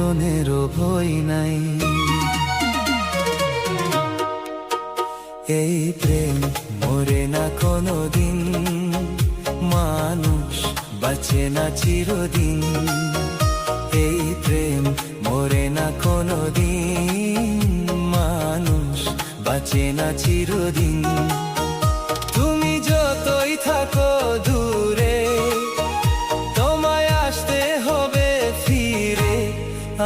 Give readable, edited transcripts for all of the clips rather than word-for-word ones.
মরণেরও ভয় নাই। এই প্রেম মরে না কোনোদিন, মানুষ বাঁচে না চিরদিন। এই প্রেম মরে না কোনোদিন, মানুষ বাঁচে না চিরদিন। তুমি যতই থাকো দূরে, তোমায় আসতে হবে ফিরে,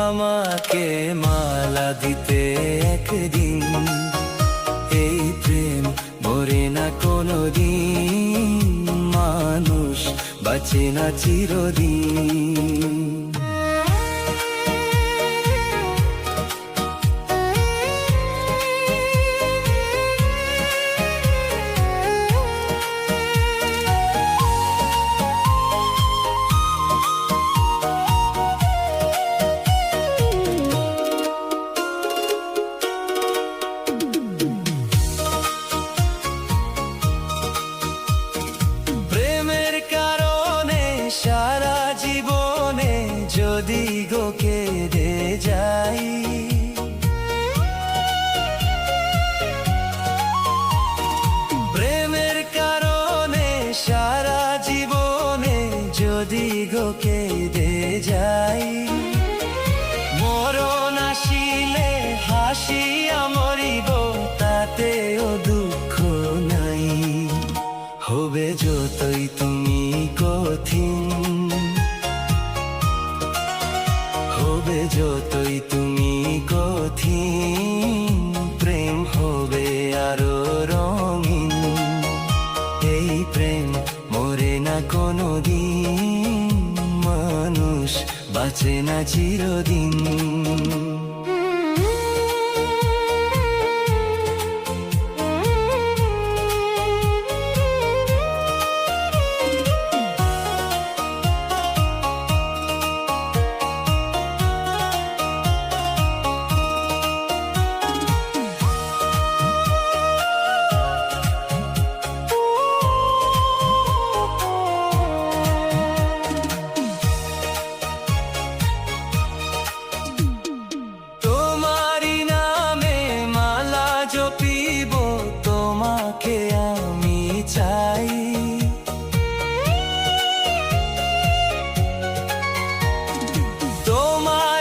আমাকে মালা দিতে একদিন। এই প্রেম মরে না কোনোদিন, মানুষ বাঁচে না চিরদিন। সারা জীবনে যদি গো কেঁদে যাই, প্রেমের কারণে সারা জীবনে যদি গো কেঁদে যাই, মরণ আসিলে হাসিয়া মরিব, তাতেও দুঃখ নাই। হবে যতই তুমি কঠিন, হবে যতই তুমি কঠিন, প্রেম হবে আরো রঙিন। এই প্রেম মরে না কোনোদিন, মানুষ বাঁচে না চিরদিন।